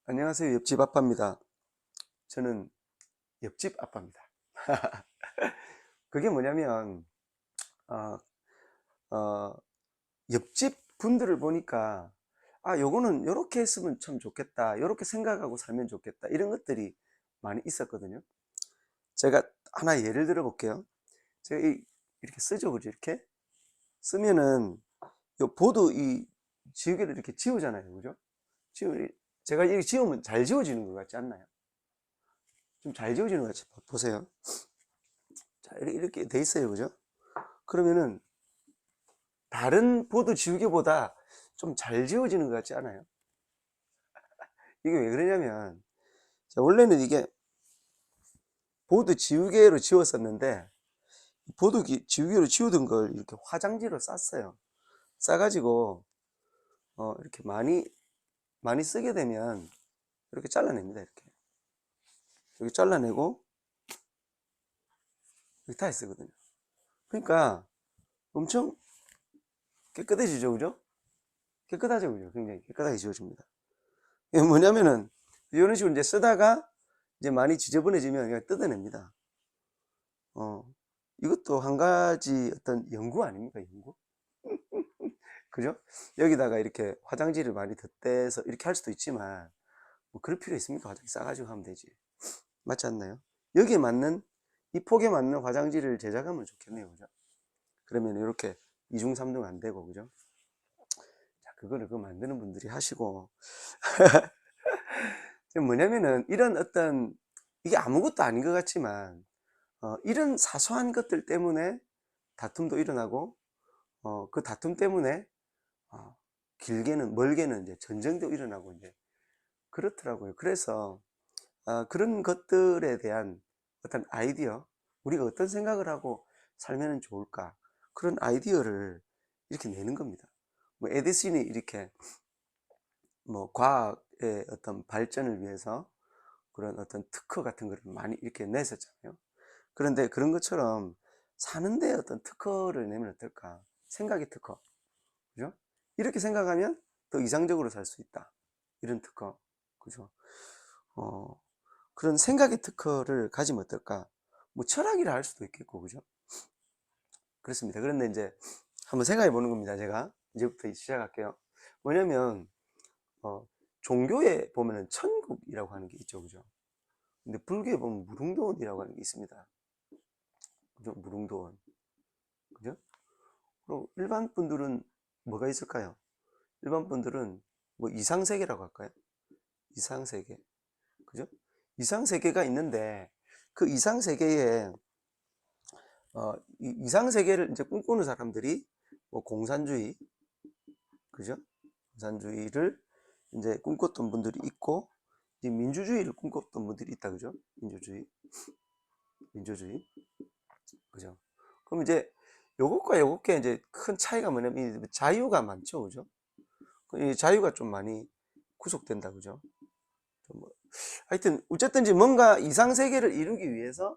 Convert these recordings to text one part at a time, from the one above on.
안녕하세요. 옆집 아빠입니다. 저는 옆집 아빠입니다. 그게 뭐냐면, 어, 어, 옆집 분들을 보니까, 아, 요거는 요렇게 했으면 참 좋겠다. 요렇게 생각하고 살면 좋겠다. 이런 것들이 많이 있었거든요. 제가 하나 예를 들어 볼게요. 제가 이렇게 쓰죠. 그죠? 이렇게 쓰면은, 요 보드 이 지우개를 이렇게 지우잖아요. 그죠? 제가 이렇게 지우면 잘 지워지는 것 같지 않나요? 좀 잘 지워지는 것 같이 보세요. 자, 이렇게 돼 있어요. 그죠? 그러면은 다른 보드 지우개보다 좀 잘 지워지는 것 같지 않아요? 이게 왜 그러냐면, 자, 원래는 이게 보드 지우개로 지웠었는데, 보드 지우개로 지우던 걸 이렇게 화장지로 쌌어요. 싸가지고 이렇게 많이 쓰게 되면 이렇게 잘라냅니다. 이렇게 잘라내고 이렇게 다시 쓰거든요. 그러니까 엄청 깨끗해지죠. 그죠? 깨끗하죠. 그죠? 굉장히 깨끗하게 지워집니다. 이게 뭐냐면은 이런 식으로 이제 쓰다가 이제 많이 지저분해지면 그냥 뜯어냅니다. 이것도 한 가지 어떤 연구 아닙니까? 연구? 그죠? 여기다가 이렇게 화장지를 많이 덧대서 이렇게 할 수도 있지만, 뭐 그럴 필요 있습니까? 화장지 싸가지고 하면 되지. 맞지 않나요? 여기에 맞는, 이 폭에 맞는 화장지를 제작하면 좋겠네요. 그죠? 그러면 이렇게 이중삼중 안 되고, 그죠? 자, 그거를 그 만드는 분들이 하시고. 뭐냐면은, 이런 어떤, 이게 아무것도 아닌 것 같지만, 이런 사소한 것들 때문에 다툼도 일어나고, 그 다툼 때문에 어, 길게는 멀게는 이제 전쟁도 일어나고 이제 그렇더라고요. 그래서 그런 것들에 대한 어떤 아이디어, 우리가 어떤 생각을 하고 살면 좋을까, 그런 아이디어를 이렇게 내는 겁니다. 뭐 에디슨이 이렇게 뭐 과학의 어떤 발전을 위해서 그런 어떤 특허 같은 걸 많이 이렇게 냈었잖아요. 그런데 그런 것처럼 사는데 어떤 특허를 내면 어떨까? 생각의 특허. 그죠? 이렇게 생각하면 더 이상적으로 살 수 있다. 이런 특허. 그죠? 어, 그런 생각의 특허를 가지면 어떨까? 뭐 철학이라 할 수도 있겠고, 그죠? 그렇습니다. 그런데 이제 한번 생각해 보는 겁니다. 제가 이제부터 시작할게요. 뭐냐면, 어, 종교에 보면은 천국이라고 하는 게 있죠, 그죠? 근데 불교에 보면 무릉도원이라고 하는 게 있습니다. 그죠? 무릉도원. 그죠? 그리고 일반 분들은 뭐가 있을까요? 일반 분들은 뭐 이상세계라고 할까요? 이상세계. 그죠? 이상세계가 있는데, 그 이상세계에, 이상세계를 이제 꿈꾸는 사람들이 뭐 공산주의, 그죠? 공산주의를 이제 꿈꿨던 분들이 있고, 이제 민주주의를 꿈꿨던 분들이 있다, 그죠? 민주주의. 그죠? 그럼 이제 요것과 요것께 이제 큰 차이가 뭐냐면 자유가 많죠, 그죠? 이 자유가 좀 많이 구속된다, 그죠? 뭐 하여튼 어쨌든지 뭔가 이상 세계를 이루기 위해서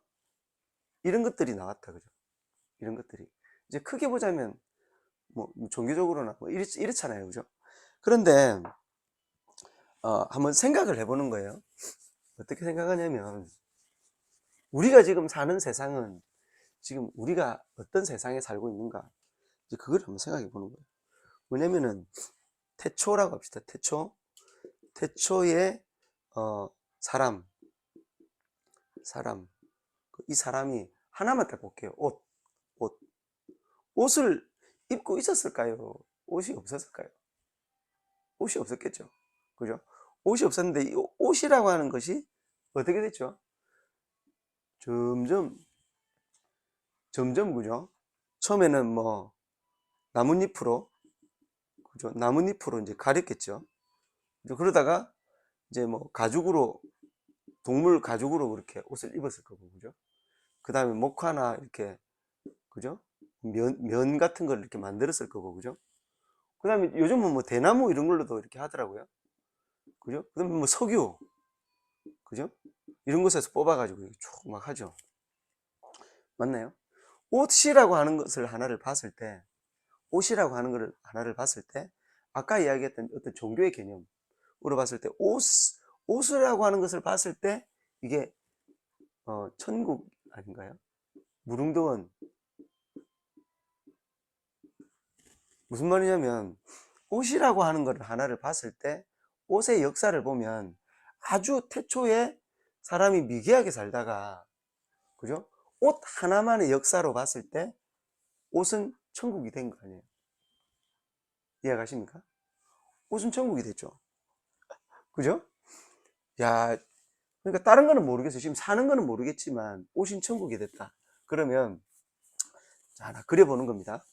이런 것들이 나왔다, 그죠? 이런 것들이 이제 크게 보자면 뭐 종교적으로나 뭐 이렇잖아요, 그죠? 그런데 한번 생각을 해보는 거예요. 어떻게 생각하냐면 우리가 지금 사는 세상은 지금 우리가 어떤 세상에 살고 있는가, 이제 그걸 한번 생각해 보는 거예요. 뭐냐면은 태초라고 합시다. 태초의 사람, 사람. 이 사람이 하나만 딱 볼게요. 옷. 옷을 입고 있었을까요? 옷이 없었을까요? 옷이 없었겠죠. 그죠? 옷이 없었는데 이 옷이라고 하는 것이 어떻게 됐죠? 점점, 그죠? 처음에는 뭐 나뭇잎으로, 그죠? 나뭇잎으로 이제 가렸겠죠. 그러다가 이제 뭐 가죽으로, 동물 가죽으로 그렇게 옷을 입었을 거고, 그죠? 그 다음에 목화나 이렇게, 그죠? 면 같은 걸 이렇게 만들었을 거고, 그죠? 그 다음에 요즘은 뭐 대나무 이런 걸로도 이렇게 하더라고요. 그죠? 그 다음에 뭐 석유, 그죠? 이런 곳에서 뽑아가지고 쭉 막 하죠. 맞나요? 옷이라고 하는 것을 하나를 봤을 때, 옷이라고 하는 것을 하나를 봤을 때, 아까 이야기했던 어떤 종교의 개념으로 봤을 때, 옷이라고 하는 것을 봤을 때 이게 천국 아닌가요? 무릉도원. 무슨 말이냐면 옷이라고 하는 걸 하나를 봤을 때 옷의 역사를 보면 아주 태초에 사람이 미개하게 살다가, 그죠? 옷 하나만의 역사로 봤을 때 옷은 천국이 된 거 아니에요? 이해가십니까? 옷은 천국이 됐죠. 그죠? 야, 그러니까 다른 거는 모르겠어요. 지금 사는 거는 모르겠지만 옷은 천국이 됐다. 그러면 자, 하나 그려보는 겁니다.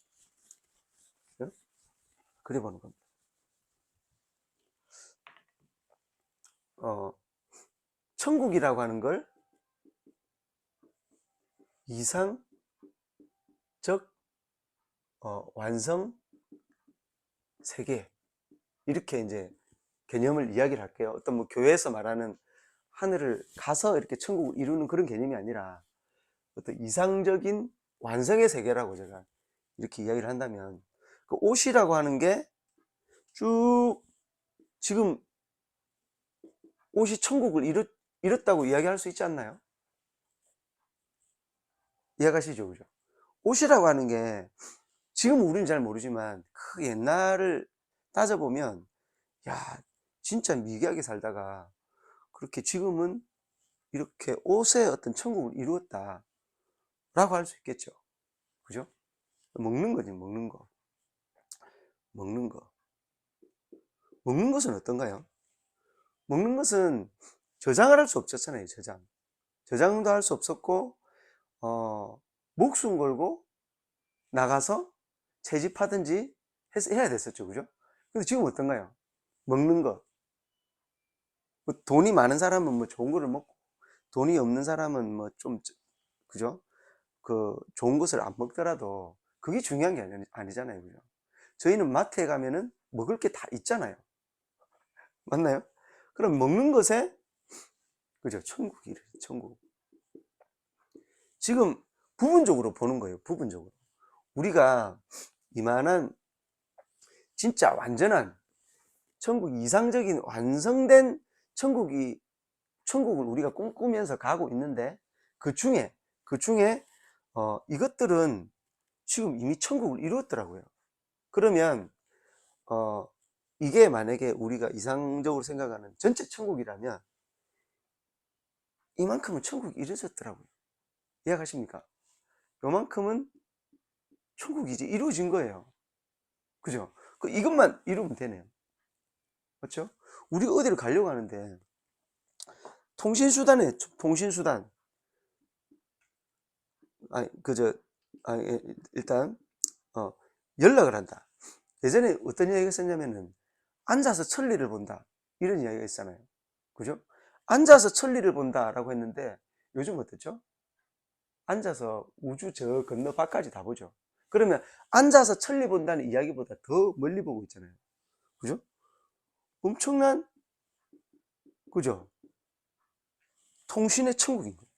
그려보는 겁니다. 천국이라고 하는 걸 이상적 완성 세계, 이렇게 이제 개념을 이야기를 할게요. 어떤 뭐 교회에서 말하는 하늘을 가서 이렇게 천국을 이루는 그런 개념이 아니라 어떤 이상적인 완성의 세계라고 제가 이렇게 이야기를 한다면, 그 옷이라고 하는 게 쭉 지금 옷이 천국을 이뤘다고 이야기할 수 있지 않나요? 이해가시죠? 그죠? 옷이라고 하는 게 지금 우리는 잘 모르지만 그 옛날을 따져보면, 야, 진짜 미개하게 살다가 그렇게 지금은 이렇게 옷의 어떤 천국을 이루었다 라고 할 수 있겠죠. 그죠? 먹는 거지, 먹는 거. 먹는 거. 먹는 것은 어떤가요? 먹는 것은 저장을 할 수 없었잖아요. 저장도 할 수 없었고, 목숨 걸고 나가서 채집하든지 해야 됐었죠. 그죠? 근데 지금 어떤가요? 먹는 거. 뭐 돈이 많은 사람은 뭐 좋은 거를 먹고, 돈이 없는 사람은 뭐 좀, 그죠? 그 좋은 것을 안 먹더라도 그게 중요한 게 아니잖아요. 그죠? 저희는 마트에 가면은 먹을 게 다 있잖아요. 맞나요? 그럼 먹는 것에, 그죠? 천국이래, 천국. 지금 부분적으로 보는 거예요. 부분적으로. 우리가 이만한 진짜 완전한 천국, 이상적인 완성된 천국을 우리가 꿈꾸면서 가고 있는데, 그 중에 이것들은 지금 이미 천국을 이루었더라고요. 그러면 이게 만약에 우리가 이상적으로 생각하는 전체 천국이라면 이만큼은 천국이 이루어졌더라고요. 이해가십니까? 요만큼은 천국이 이제 이루어진 거예요. 그죠? 이것만 이루면 되네요. 그렇죠? 우리가 어디를 가려고 하는데 통신수단. 일단 연락을 한다. 예전에 어떤 이야기가 있었냐면은 앉아서 천리를 본다, 이런 이야기가 있잖아요. 그죠? 앉아서 천리를 본다라고 했는데 요즘 어떻죠? 앉아서 우주 저 건너 밖까지 다 보죠. 그러면 앉아서 천리 본다는 이야기보다 더 멀리 보고 있잖아요. 그죠? 엄청난, 그죠? 통신의 천국인 거예요.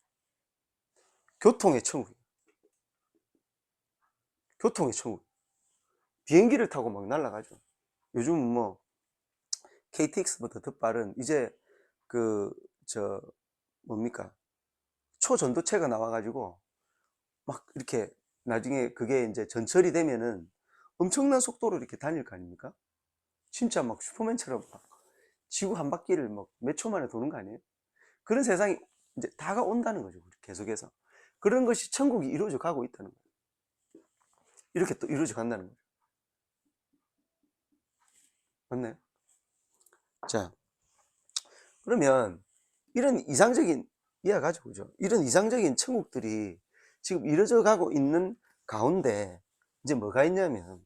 교통의 천국. 교통의 천국. 비행기를 타고 막 날아가죠. 요즘은 뭐 KTX보다 더 빠른, 이제 뭡니까? 초전도체가 나와가지고 막 이렇게 나중에 그게 이제 전철이 되면은 엄청난 속도로 이렇게 다닐 거 아닙니까? 진짜 막 슈퍼맨처럼 막 지구 한 바퀴를 막 몇 초 만에 도는 거 아니에요? 그런 세상이 이제 다가온다는 거죠. 계속해서. 그런 것이 천국이 이루어져 가고 있다는 거예요. 이렇게 또 이루어져 간다는 거죠. 맞나요? 자, 그러면 이런 이상적인, 이해가지고, 그죠? 이런 이상적인 천국들이 지금 이루어져 가고 있는 가운데 이제 뭐가 있냐면,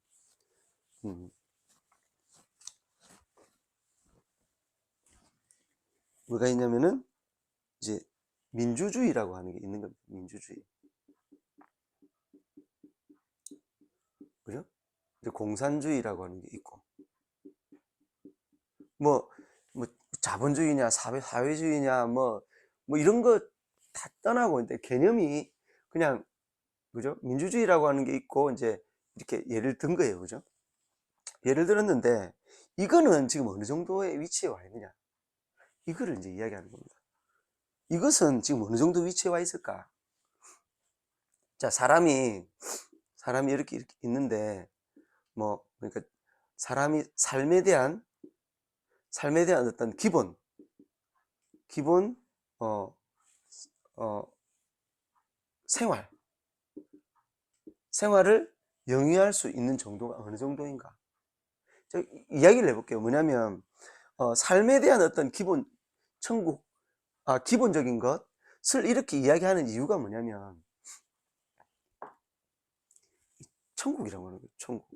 뭐가 있냐면은 이제 민주주의라고 하는 게 있는 겁니다. 민주주의. 그죠? 이제 공산주의라고 하는 게 있고, 뭐 자본주의냐, 사회주의냐, 뭐 이런 거 다 떠나고, 이제 개념이 그냥, 그죠? 민주주의라고 하는 게 있고, 이제 이렇게 예를 든 거예요. 그죠? 예를 들었는데, 이거는 지금 어느 정도의 위치에 와 있느냐? 이거를 이제 이야기하는 겁니다. 이것은 지금 어느 정도 위치에 와 있을까? 자, 사람이 이렇게 있는데, 그러니까 사람이 삶에 대한 어떤 기본, 어, 어, 생활을 영위할 수 있는 정도가 어느 정도인가? 제가 이야기를 해볼게요. 뭐냐면, 삶에 대한 어떤 기본적인 것을 이렇게 이야기하는 이유가 뭐냐면, 천국이라고 하는 거예요, 천국.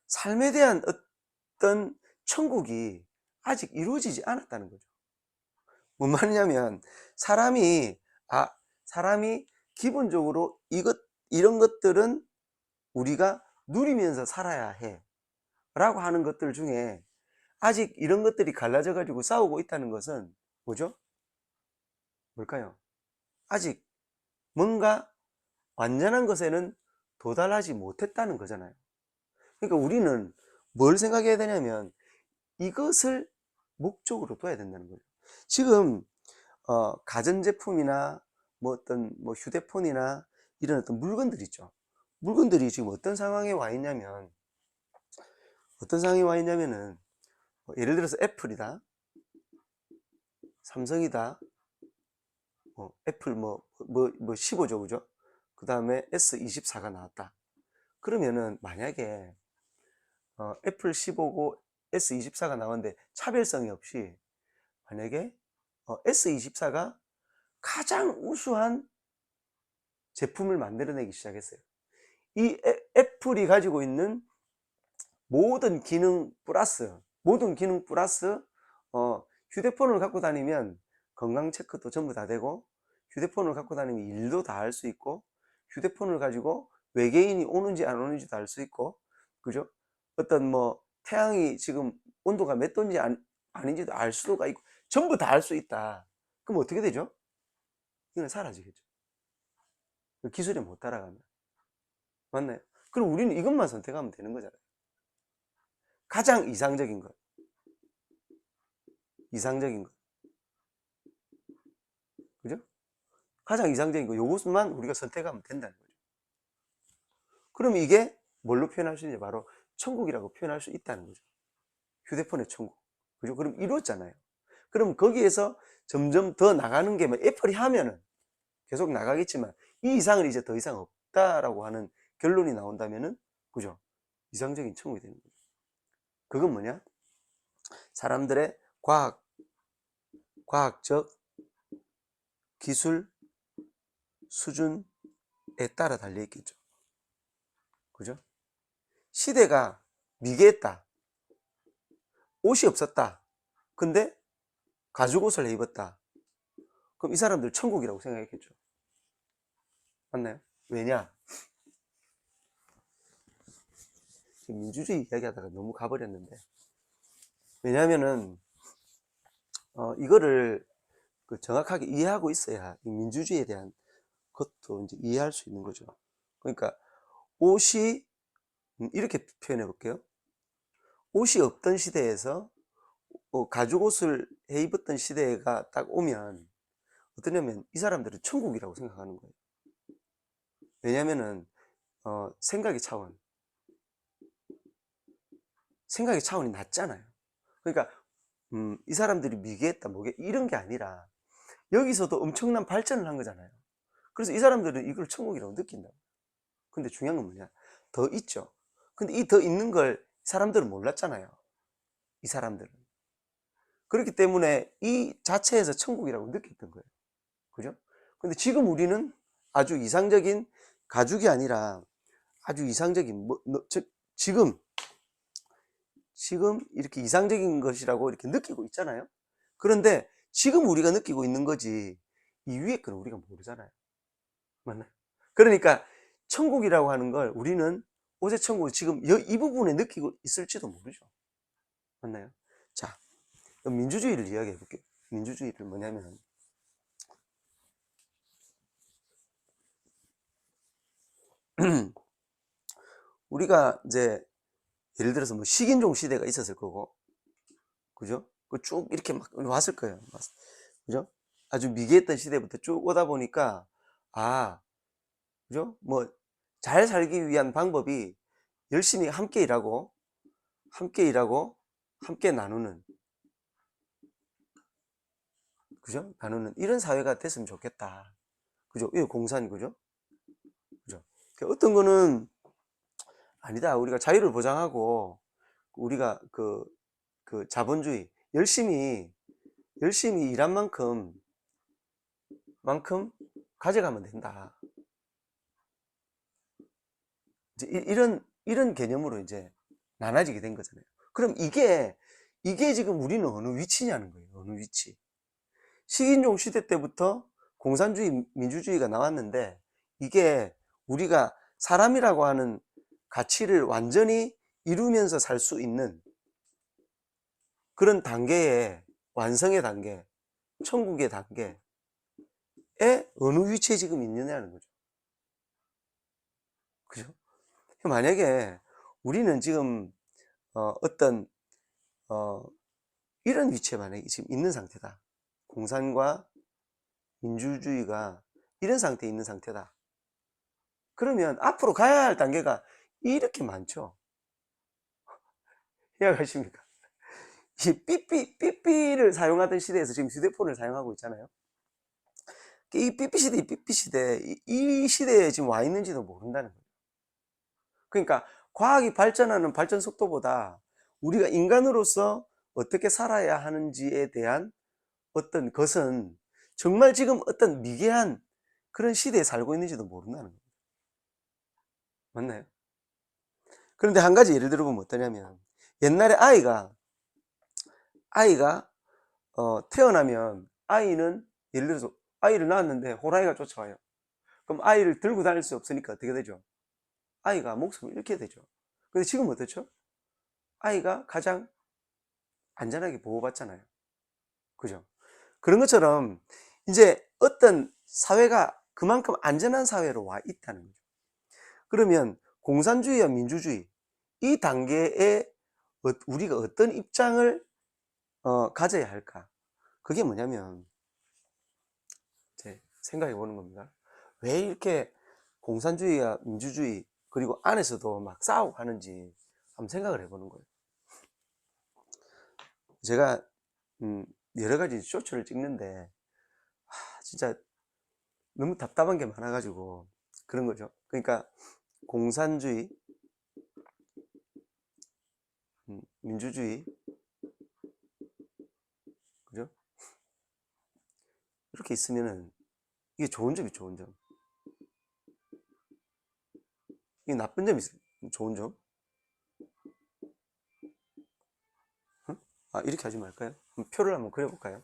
삶에 대한 어떤 천국이 아직 이루어지지 않았다는 거죠. 뭔 말이냐면, 사람이, 사람이 기본적으로 이런 것들은 우리가 누리면서 살아야 해. 라고 하는 것들 중에 아직 이런 것들이 갈라져 가지고 싸우고 있다는 것은 뭐죠? 뭘까요? 아직 뭔가 완전한 것에는 도달하지 못했다는 거잖아요. 그러니까 우리는 뭘 생각해야 되냐면 이것을 목적으로 둬야 된다는 거죠. 지금 가전제품이나 어떤 휴대폰이나 이런 어떤 물건들 있죠. 물건들이 지금 어떤 상황에 와 있냐면은 예를 들어서 애플이다, 삼성이다, 애플 15죠, 그죠? 그 다음에 S24가 나왔다. 그러면은 만약에 애플 15고 S24가 나왔는데 차별성이 없이 만약에 S24가 가장 우수한 제품을 만들어내기 시작했어요. 이 애플이 가지고 있는 모든 기능 플러스 휴대폰을 갖고 다니면 건강 체크도 전부 다 되고, 휴대폰을 갖고 다니면 일도 다 할 수 있고, 휴대폰을 가지고 외계인이 오는지 안 오는지도 알 수 있고, 그죠? 어떤 태양이 지금 온도가 몇 도인지 아닌지도 알 수가 있고, 전부 다 알 수 있다. 그럼 어떻게 되죠? 이건 사라지겠죠. 기술에 못 따라가면. 맞나요? 그럼 우리는 이것만 선택하면 되는 거잖아요. 가장 이상적인 것. 그죠? 가장 이상적인 거, 요것만 우리가 선택하면 된다는 거죠. 그럼 이게 뭘로 표현할 수 있냐? 바로 천국이라고 표현할 수 있다는 거죠. 휴대폰의 천국. 그죠? 그럼 이루었잖아요. 그럼 거기에서 점점 더 나가는 게 애플이 하면은 계속 나가겠지만 이 이상은 이제 더 이상 없다라고 하는 결론이 나온다면은, 그죠? 이상적인 천국이 되는 거죠. 그건 뭐냐? 사람들의 과학적 기술 수준에 따라 달려 있겠죠. 그죠? 시대가 미개했다. 옷이 없었다. 근데 가죽옷을 입었다. 그럼 이 사람들 천국이라고 생각했겠죠. 맞나요? 왜냐? 지금 민주주의 이야기하다가 너무 가버렸는데. 왜냐면은, 이거를 정확하게 이해하고 있어야 이 민주주의에 대한 것도 이제 이해할 수 있는 거죠. 그러니까 옷이, 이렇게 표현해 볼게요. 옷이 없던 시대에서 가죽옷을 해 입었던 시대가 딱 오면 어떠냐면 이 사람들은 천국이라고 생각하는 거예요. 왜냐면은 생각의 차원이 낮잖아요. 그러니까 이 사람들이 미개했다 뭐게 이런 게 아니라 여기서도 엄청난 발전을 한 거잖아요. 그래서 이 사람들은 이걸 천국이라고 느낀다. 근데 중요한 건 뭐냐? 더 있죠. 근데 이 더 있는 걸 사람들은 몰랐잖아요. 이 사람들은. 그렇기 때문에 이 자체에서 천국이라고 느꼈던 거예요. 그죠? 근데 지금 우리는 아주 이상적인 가죽이 아니라 아주 이상적인 지금 이렇게 이상적인 것이라고 이렇게 느끼고 있잖아요. 그런데 지금 우리가 느끼고 있는 거지 이 위에 거는 우리가 모르잖아요. 맞나요? 그러니까 천국이라고 하는 걸 우리는 옷의 천국을 지금 이 부분에 느끼고 있을지도 모르죠. 맞나요? 자, 민주주의를 이야기해 볼게요. 민주주의를 뭐냐면 우리가 이제 예를 들어서 식인종 시대가 있었을 거고, 그죠? 그 쭉 이렇게 막 왔을 거예요. 그죠? 아주 미개했던 시대부터 쭉 오다 보니까, 아, 그죠? 뭐, 잘 살기 위한 방법이 열심히 함께 일하고, 함께 일하고, 함께 나누는, 그죠? 나누는 이런 사회가 됐으면 좋겠다. 그죠? 이거 공산, 그죠? 그죠? 어떤 거는 아니다. 우리가 자유를 보장하고, 우리가 그 자본주의, 열심히 일한 만큼 가져가면 된다. 이제 이런 개념으로 이제 나눠지게 된 거잖아요. 그럼 이게 지금 우리는 어느 위치냐는 거예요. 어느 위치. 식인종 시대 때부터 공산주의, 민주주의가 나왔는데, 이게 우리가 사람이라고 하는 가치를 완전히 이루면서 살 수 있는 그런 단계의 완성의 단계, 천국의 단계에 어느 위치에 지금 있느냐는 거죠. 그죠? 만약에 우리는 지금 어떤 이런 위치에 만약에 지금 있는 상태다. 공산과 민주주의가 이런 상태에 있는 상태다. 그러면 앞으로 가야 할 단계가 이렇게 많죠. 이해가십니까? 이 삐삐를 사용하던 시대에서 지금 휴대폰을 사용하고 있잖아요. 이 삐삐 시대, 삐삐 시대, 이 시대에 지금 와 있는지도 모른다는 거예요. 그러니까 과학이 발전하는 발전 속도보다 우리가 인간으로서 어떻게 살아야 하는지에 대한 어떤 것은 정말 지금 어떤 미개한 그런 시대에 살고 있는지도 모른다는 거예요. 맞나요? 그런데 한 가지 예를 들어보면 어떠냐면, 옛날에 아이가 태어나면 아이는 예를 들어서 아이를 낳았는데 호랑이가 쫓아와요. 그럼 아이를 들고 다닐 수 없으니까 어떻게 되죠? 아이가 목숨을 잃게 되죠. 근데 지금 어떻죠? 아이가 가장 안전하게 보호받잖아요. 그죠? 그런 것처럼 이제 어떤 사회가 그만큼 안전한 사회로 와 있다는 거죠. 그러면 공산주의와 민주주의 이 단계에 우리가 어떤 입장을 가져야 할까? 그게 뭐냐면 이제 생각해 보는 겁니다. 왜 이렇게 공산주의와 민주주의 그리고 안에서도 막 싸우고 하는지 한번 생각을 해보는 거예요. 제가 여러 가지 쇼츠를 찍는데 진짜 너무 답답한 게 많아가지고 그런 거죠. 그러니까 공산주의, 민주주의, 그죠? 이렇게 있으면은 이게 좋은 점이 좋은 점, 이게 나쁜 점이 있어요. 좋은 점. 응? 아, 이렇게 하지 말까요? 표를 한번 그려볼까요?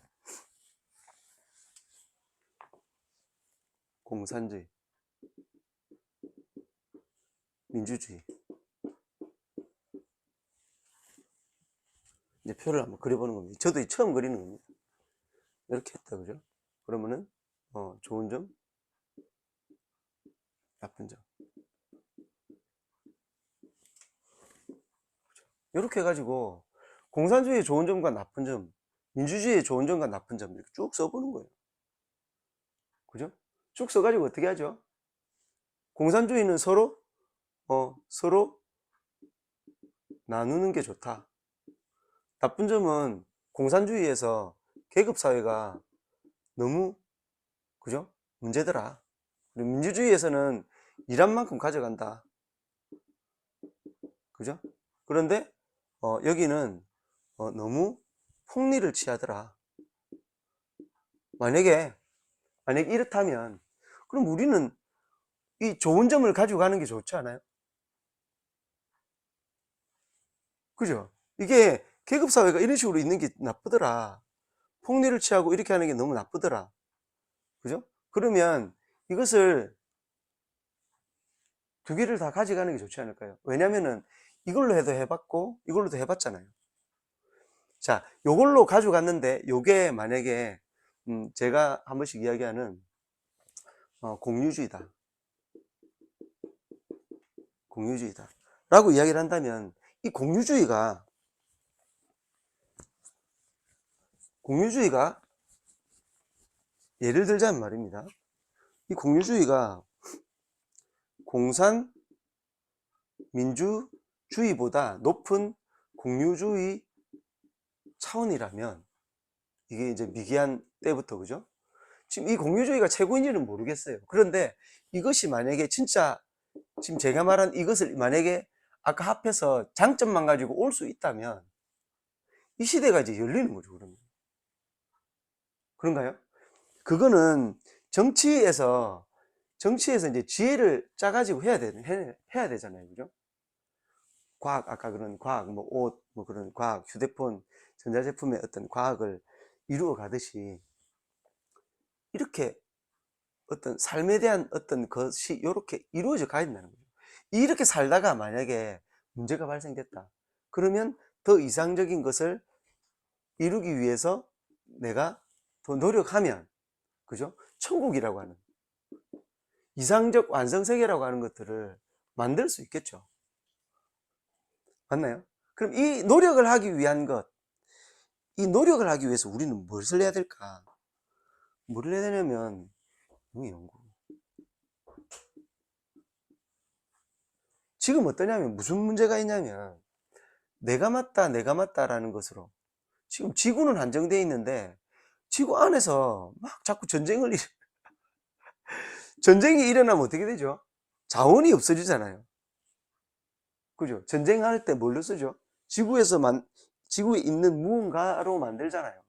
공산주의, 민주주의. 이제 표를 한번 그려보는 겁니다. 저도 처음 그리는 겁니다. 이렇게 했다, 그죠? 그러면은, 좋은 점, 나쁜 점. 이렇게 해가지고, 공산주의의 좋은 점과 나쁜 점, 민주주의의 좋은 점과 나쁜 점, 이렇게 쭉 써보는 거예요. 그죠? 쭉 써가지고 어떻게 하죠? 공산주의는 서로 나누는 게 좋다. 나쁜 점은 공산주의에서 계급사회가 너무, 그죠? 문제더라. 그리고 민주주의에서는 일한 만큼 가져간다. 그죠? 그런데, 여기는, 너무 폭리를 취하더라. 만약에 이렇다면, 그럼 우리는 이 좋은 점을 가지고 가는 게 좋지 않아요? 그죠? 이게 계급사회가 이런 식으로 있는 게 나쁘더라. 폭리를 취하고 이렇게 하는 게 너무 나쁘더라. 그죠? 그러면 이것을 두 개를 다 가져가는 게 좋지 않을까요? 왜냐면은 이걸로 해도 해봤고 이걸로도 해봤잖아요. 자, 요걸로 가져갔는데 요게 만약에 제가 한 번씩 이야기하는 공유주의다. 공유주의다. 라고 이야기를 한다면 이 공유주의가 공유주의가 예를 들자면 말입니다. 이 공유주의가 공산 민주주의보다 높은 공유주의 차원이라면, 이게 이제 미개한 때부터, 그죠? 지금 이 공유주의가 최고인지는 모르겠어요. 그런데 이것이 만약에 진짜 지금 제가 말한 이것을 만약에 아까 합해서 장점만 가지고 올 수 있다면 이 시대가 이제 열리는 거죠. 그러면 그런가요? 그거는 정치에서 이제 지혜를 짜가지고 해야 되잖아요. 그죠? 과학, 아까 그런 과학, 뭐 옷, 뭐 그런 과학, 휴대폰, 전자제품의 어떤 과학을 이루어 가듯이 이렇게 어떤 삶에 대한 어떤 것이 이렇게 이루어져 가야 된다는 거죠. 이렇게 살다가 만약에 문제가 발생됐다. 그러면 더 이상적인 것을 이루기 위해서 내가 더 노력하면, 그죠? 천국이라고 하는 이상적 완성세계라고 하는 것들을 만들 수 있겠죠. 맞나요? 그럼 이 노력을 하기 위한 것, 이 노력을 하기 위해서 우리는 무엇을 해야 될까? 뭘 해야 되냐면 연구. 지금 어떠냐면 무슨 문제가 있냐면 내가 맞다라는 것으로 지금 지구는 안정되어 있는데 지구 안에서 막 자꾸 전쟁이 일어나면 어떻게 되죠? 자원이 없어지잖아요. 그죠? 전쟁할 때 뭘로 쓰죠? 지구에 있는 무언가로 만들잖아요.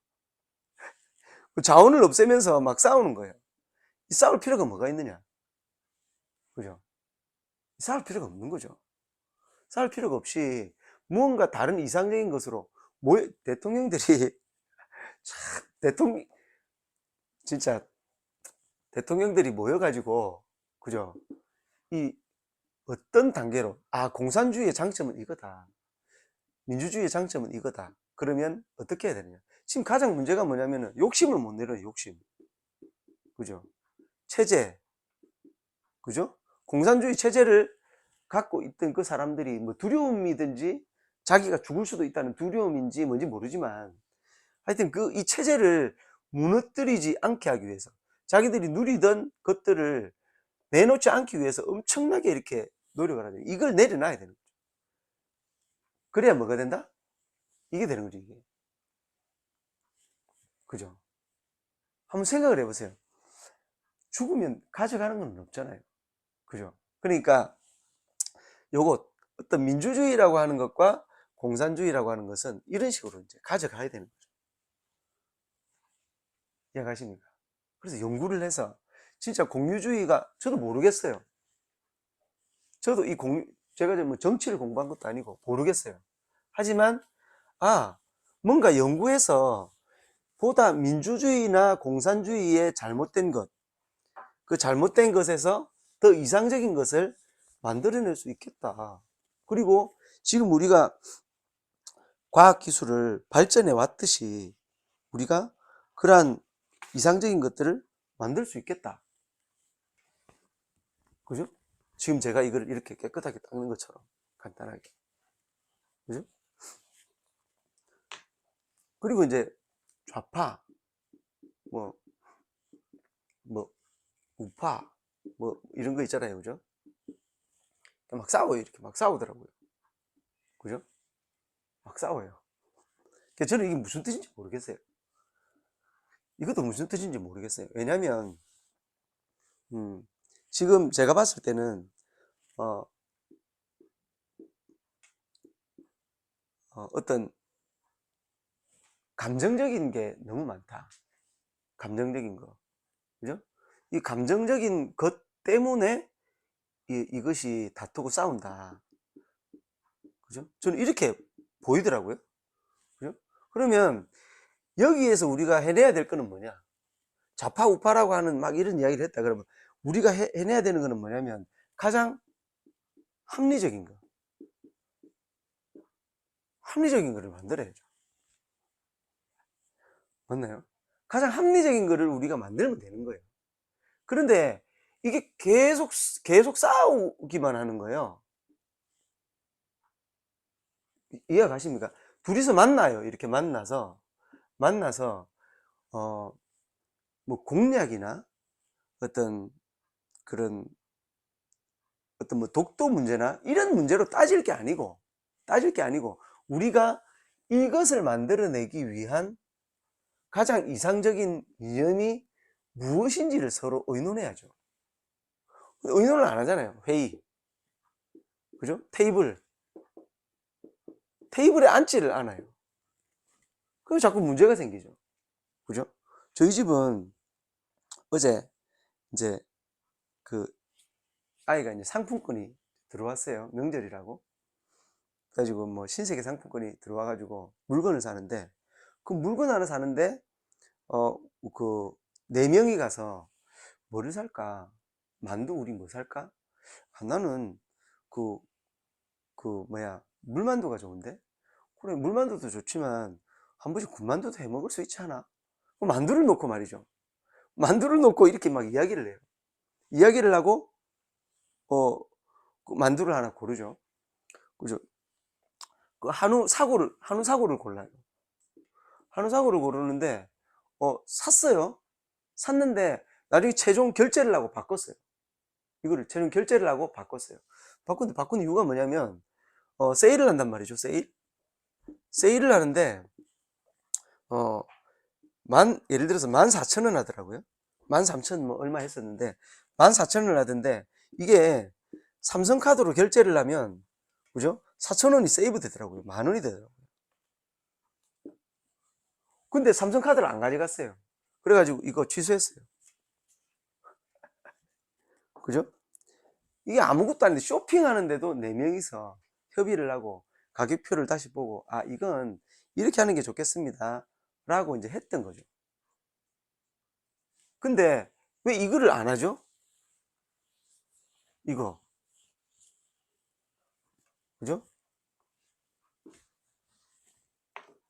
자원을 없애면서 막 싸우는 거예요. 이 싸울 필요가 뭐가 있느냐? 그죠? 싸울 필요가 없는 거죠. 싸울 필요가 없이 무언가 다른 이상적인 것으로 대통령들이 참 진짜 대통령들이 모여가지고, 그죠? 이 어떤 단계로 공산주의의 장점은 이거다, 민주주의의 장점은 이거다, 그러면 어떻게 해야 되느냐? 지금 가장 문제가 뭐냐면은 욕심을 못 내려요. 욕심. 그죠? 체제. 그죠? 공산주의 체제를 갖고 있던 그 사람들이 뭐 두려움이든지 자기가 죽을 수도 있다는 두려움인지 뭔지 모르지만 하여튼 이 체제를 무너뜨리지 않게 하기 위해서 자기들이 누리던 것들을 내놓지 않기 위해서 엄청나게 이렇게 노력을 하죠. 이걸 내려놔야 되는 거죠. 그래야 뭐가 된다? 이게 되는 거죠, 이게. 그죠? 한번 생각을 해보세요. 죽으면 가져가는 건 없잖아요. 그죠? 그러니까 요것 어떤 민주주의라고 하는 것과 공산주의라고 하는 것은 이런 식으로 이제 가져가야 되는 거죠. 이해가십니까? 그래서 연구를 해서 진짜 공유주의가 저도 모르겠어요. 저도 제가 뭐 정치를 공부한 것도 아니고 모르겠어요. 하지만 뭔가 연구해서 보다 민주주의나 공산주의의 잘못된 것, 그 잘못된 것에서 더 이상적인 것을 만들어낼 수 있겠다. 그리고 지금 우리가 과학기술을 발전해 왔듯이 우리가 그러한 이상적인 것들을 만들 수 있겠다. 그죠? 지금 제가 이걸 이렇게 깨끗하게 닦는 것처럼 간단하게. 그죠? 그리고 이제 좌파, 뭐 우파, 이런 거 있잖아요. 그죠? 막 싸워요. 이렇게 막 싸우더라고요. 그죠? 막 싸워요. 저는 이게 무슨 뜻인지 모르겠어요. 이것도 무슨 뜻인지 모르겠어요. 왜냐면, 지금 제가 봤을 때는, 어떤 감정적인 게 너무 많다. 감정적인 거. 그죠? 이 감정적인 것 때문에 이것이 다투고 싸운다. 그죠? 저는 이렇게 보이더라고요. 그죠? 그러면 여기에서 우리가 해내야 될 거는 뭐냐? 좌파 우파라고 하는 막 이런 이야기를 했다 그러면 우리가 해내야 되는 거는 뭐냐면 가장 합리적인 거. 합리적인 거를 만들어야죠. 맞나요? 가장 합리적인 거를 우리가 만들면 되는 거예요. 그런데 이게 계속 싸우기만 하는 거예요. 이해가 가십니까? 둘이서 만나요. 이렇게 만나서 뭐 공약이나 어떤 그런 어떤 뭐 독도 문제나 이런 문제로 따질 게 아니고 우리가 이것을 만들어내기 위한 가장 이상적인 이념이 무엇인지를 서로 의논해야죠. 의논을 안 하잖아요. 회의. 그죠? 테이블에 앉지를 않아요. 그럼 자꾸 문제가 생기죠. 그죠? 저희 집은 어제 이제 그 아이가 이제 상품권이 들어왔어요. 명절이라고. 그래가지고 뭐 신세계 상품권이 들어와가지고 물건을 사는데, 그 물건 하나 사는데 그 4명이 가서 뭐를 살까? 만두 우리 뭐 살까? 아, 나는 그 뭐야 물만두가 좋은데? 그래 물만두도 좋지만 한 번씩 군만두도 해 먹을 수 있지 않아? 만두를 놓고 말이죠. 만두를 놓고 이렇게 막 이야기를 해요. 이야기를 하고 그 만두를 하나 고르죠. 그죠? 그 한우 사고를 골라요. 한우 사고를 고르는데 샀어요. 샀는데 나중에 최종 결제를 하고 바꿨어요. 이거를 최종 결제를 하고 바꿨어요. 바꾼 이유가 뭐냐면 세일을 한단 말이죠. 세일을 하는데 예를 들어서 14,000원 하더라고요. 13,000 뭐 얼마 했었는데 14,000원 하던데, 이게 삼성카드로 결제를 하면 그죠? 4,000원이 세이브 되더라고요. 10,000원이 되더라고요. 근데 삼성카드를 안 가져갔어요. 그래가지고 이거 취소했어요. 그죠? 이게 아무것도 아닌데 쇼핑하는데도 4명이서 협의를 하고 가격표를 다시 보고, 아 이건 이렇게 하는 게 좋겠습니다 라고 이제 했던 거죠. 근데 왜 이거를 안 하죠? 이거 그죠?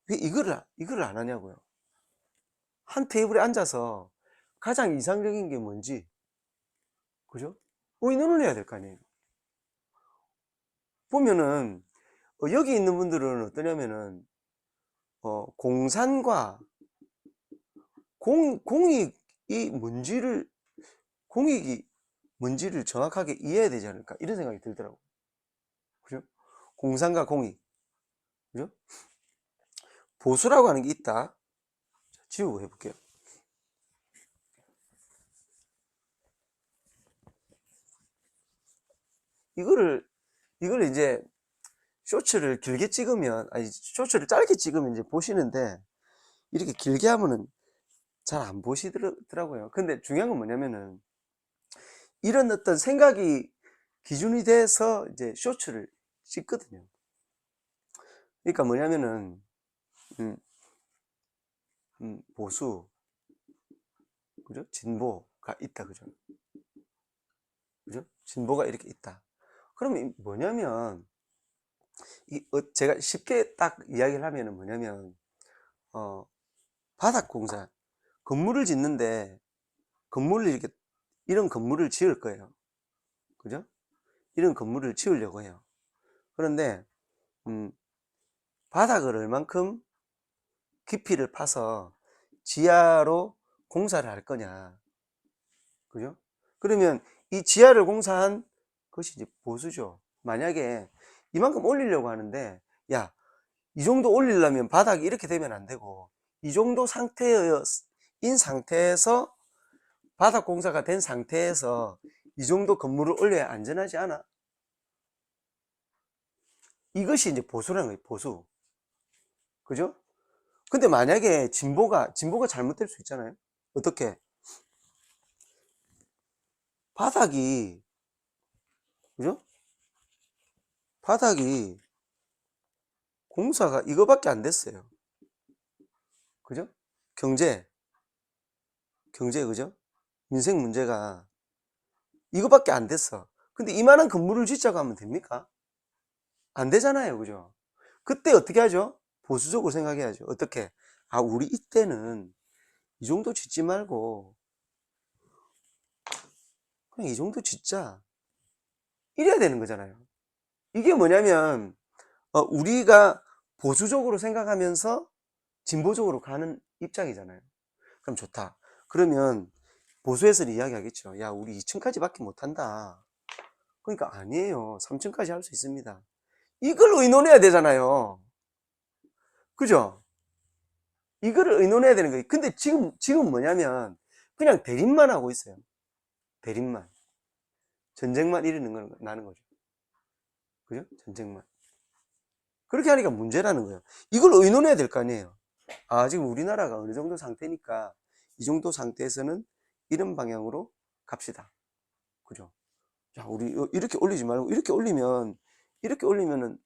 왜 이거를 안 하냐고요. 한 테이블에 앉아서 가장 이상적인 게 뭔지, 그죠? 의논을 해야 될 거 아니에요. 보면은 여기 있는 분들은 어떠냐면은 공산과 공익이 뭔지를 공익이 뭔지를 정확하게 이해해야 되지 않을까, 이런 생각이 들더라고. 그죠? 공산과 공익. 그죠? 보수라고 하는 게 있다. 지우고 해볼게요. 이거를 이제 쇼츠를 길게 찍으면, 아니 쇼츠를 짧게 찍으면 이제 보시는데, 이렇게 길게 하면은 잘 안 보시더라고요. 근데 중요한 건 뭐냐면은, 이런 어떤 생각이 기준이 돼서 이제 쇼츠를 찍거든요. 그러니까 뭐냐면은 음, 보수, 그죠? 진보가 있다, 그죠? 그죠? 진보가 이렇게 있다. 그러면 뭐냐면 제가 쉽게 딱 이야기를 하면은 뭐냐면 바닥 공사, 건물을 짓는데 건물을 이렇게 이런 건물을 지을 거예요. 그죠? 이런 건물을 지으려고 해요. 그런데 바닥을 얼만큼 깊이를 파서 지하로 공사를 할 거냐. 그죠? 그러면 이 지하를 공사한 것이 이제 보수죠. 만약에 이만큼 올리려고 하는데, 야, 이 정도 올리려면 바닥이 이렇게 되면 안 되고, 이 정도 상태인 상태에서 바닥 공사가 된 상태에서 이 정도 건물을 올려야 안전하지 않아? 이것이 이제 보수라는 거예요. 보수. 그죠? 근데 만약에 진보가 잘못될 수 있잖아요. 어떻게? 바닥이, 그죠? 바닥이 공사가 이거밖에 안 됐어요. 그죠? 경제, 그죠? 민생 문제가 이거밖에 안 됐어. 근데 이만한 건물을 짓자고 하면 됩니까? 안 되잖아요. 그죠? 그때 어떻게 하죠? 보수적으로 생각해야죠. 어떻게? 아, 우리 이때는 이 정도 짓지 말고 그냥 이 정도 짓자. 이래야 되는 거잖아요. 이게 뭐냐면 우리가 보수적으로 생각하면서 진보적으로 가는 입장이잖아요. 그럼 좋다. 그러면 보수에서는 이야기하겠죠. 야, 우리 2층까지 밖에 못한다. 그러니까 아니에요. 3층까지 할 수 있습니다. 이걸 의논해야 되잖아요. 그죠? 이거를 의논해야 되는 거예요. 근데 지금 뭐냐면 그냥 대립만 하고 있어요. 대립만. 전쟁만 나는 거죠. 그죠? 전쟁만. 그렇게 하니까 문제라는 거예요. 이걸 의논해야 될 거 아니에요. 아, 지금 우리나라가 어느 정도 상태니까 이 정도 상태에서는 이런 방향으로 갑시다. 그죠? 야, 우리 이렇게 올리지 말고 이렇게 올리면은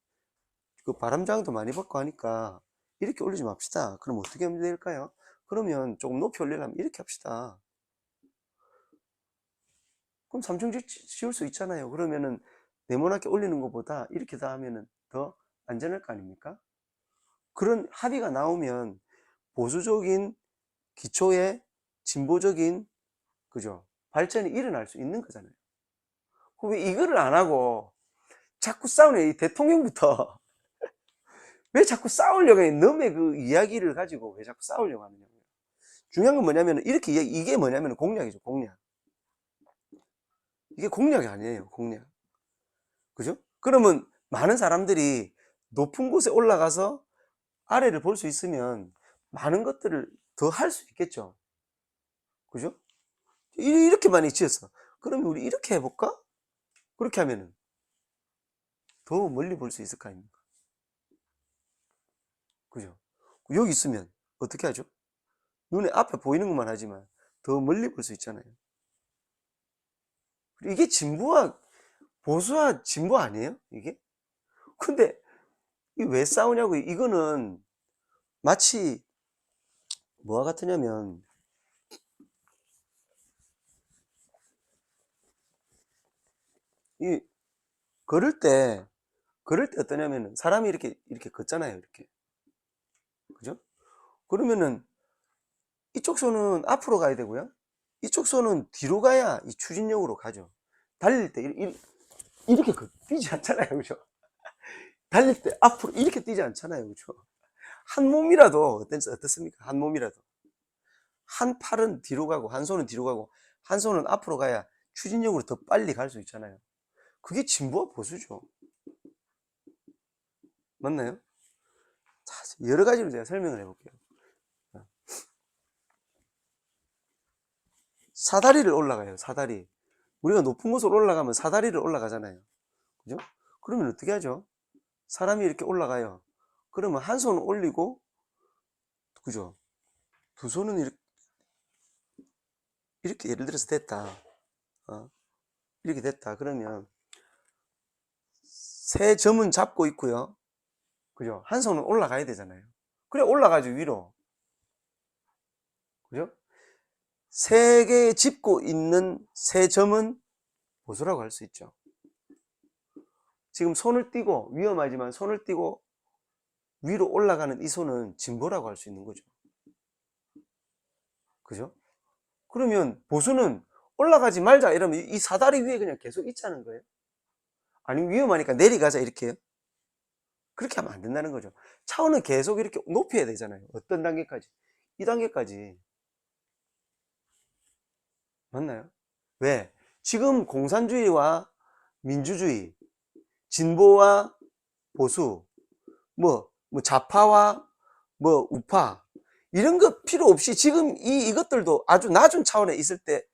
그 바람장도 많이 받고 하니까 이렇게 올리지 맙시다. 그럼 어떻게 하면 될까요? 그러면 조금 높이 올리려면 이렇게 합시다. 그럼 3층 지을 수 있잖아요. 그러면은 네모나게 올리는 것보다 이렇게 다 하면은 더 안전할 거 아닙니까? 그런 합의가 나오면 보수적인 기초의 진보적인, 그죠? 발전이 일어날 수 있는 거잖아요. 왜 이거를 안 하고 자꾸 싸우냐, 이 대통령부터. 왜 자꾸 싸우려고 해? 너의 그 이야기를 가지고 왜 자꾸 싸우려고 하느냐고요. 중요한 건 뭐냐면 이게 뭐냐면 공약이죠, 공약. 이게 공약이 아니에요, 공약. 그죠? 그러면 많은 사람들이 높은 곳에 올라가서 아래를 볼 수 있으면 많은 것들을 더 할 수 있겠죠. 그죠? 이렇게 많이 지었어. 그러면 우리 이렇게 해볼까? 그렇게 하면은 더 멀리 볼 수 있을 거 아닙니까? 그죠? 여기 있으면 어떻게 하죠? 눈에 앞에 보이는 것만 하지만 더 멀리 볼 수 있잖아요. 이게 진보와 보수와 진보 아니에요? 이게? 근데 왜 싸우냐고. 이거는 마치 뭐와 같으냐면 이 걸을 때 어떠냐면 사람이 이렇게 걷잖아요. 이렇게. 그죠? 그러면은 이쪽 손은 앞으로 가야 되고요. 이쪽 손은 뒤로 가야 이 추진력으로 가죠. 달릴 때 이렇게 뛰지 않잖아요. 그죠? 달릴 때 앞으로 이렇게 뛰지 않잖아요. 그죠? 한 몸이라도 어떻습니까? 한 몸이라도. 한 팔은 뒤로 가고 한 손은 뒤로 가고 한 손은 앞으로 가야 추진력으로 더 빨리 갈 수 있잖아요. 그게 진보와 보수죠. 맞나요? 자, 여러 가지로 제가 설명을 해볼게요. 사다리를 올라가요. 사다리. 우리가 높은 곳으로 올라가면 사다리를 올라가잖아요. 그죠? 그러면 어떻게 하죠? 사람이 이렇게 올라가요. 그러면 한 손은 올리고, 그죠? 두 손은 이렇게 예를 들어서 됐다. 이렇게 됐다. 그러면 세 점은 잡고 있고요. 그죠? 한 손은 올라가야 되잖아요. 그래, 올라가죠, 위로. 그죠? 세 개 짚고 있는 세 점은 보수라고 할 수 있죠. 지금 손을 띄고, 위험하지만 손을 띄고 위로 올라가는 이 손은 진보라고 할 수 있는 거죠. 그죠? 그러면 보수는 올라가지 말자 이러면 이 사다리 위에 그냥 계속 있자는 거예요. 아니면 위험하니까 내려가자 이렇게 해요. 그렇게 하면 안 된다는 거죠. 차원은 계속 이렇게 높여야 되잖아요. 어떤 단계까지? 이 단계까지. 맞나요? 왜? 지금 공산주의와 민주주의, 진보와 보수, 좌파와 우파, 이런 거 필요 없이 지금 이것들도 아주 낮은 차원에 있을 때,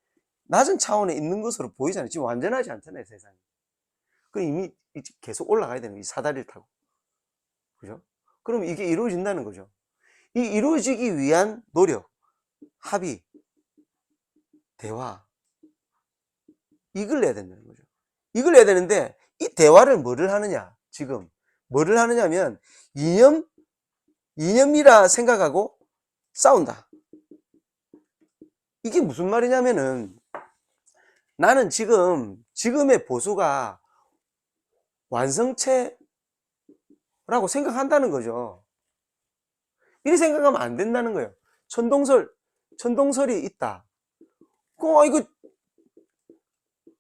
낮은 차원에 있는 것으로 보이잖아요. 지금 완전하지 않잖아요, 세상이. 그럼 이미 계속 올라가야 되는 거예요. 이 사다리를 타고. 그죠? 그럼 이게 이루어진다는 거죠. 이 이루어지기 위한 노력, 합의, 대화, 이걸 해야 된다는 거죠. 이걸 해야 되는데 이 대화를 뭐를 하느냐, 지금 뭐를 하느냐면 이념이라 생각하고 싸운다. 이게 무슨 말이냐면은 나는 지금의 보수가 완성체라고 생각한다는 거죠. 이렇게 생각하면 안 된다는 거예요. 천동설이 있다. 이거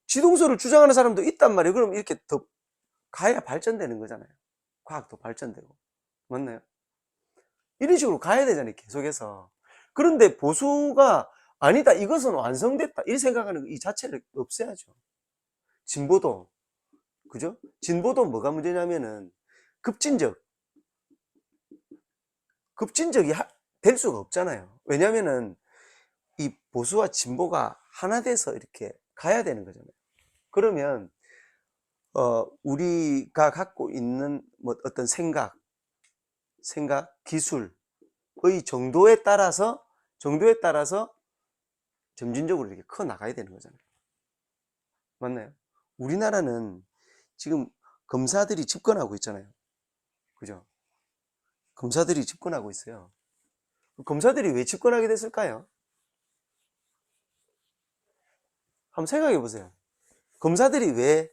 지동설을 주장하는 사람도 있단 말이에요. 그럼 이렇게 더 가야 발전되는 거잖아요. 과학도 발전되고. 맞나요? 이런 식으로 가야 되잖아요. 계속해서. 그런데 보수가 아니다, 이것은 완성됐다, 이 생각하는 이 자체를 없애야죠. 진보도, 그죠? 진보도 뭐가 문제냐면은 급진적이 될 수가 없잖아요. 왜냐면은 이 보수와 진보가 하나 돼서 이렇게 가야 되는 거잖아요. 그러면 우리가 갖고 있는 뭐 어떤 생각, 기술의 정도에 따라서 점진적으로 이렇게 커 나가야 되는 거잖아요. 맞나요? 우리나라는 지금 검사들이 집권하고 있잖아요. 그죠? 검사들이 집권하고 있어요. 검사들이 왜 집권하게 됐을까요? 한번 생각해 보세요. 검사들이 왜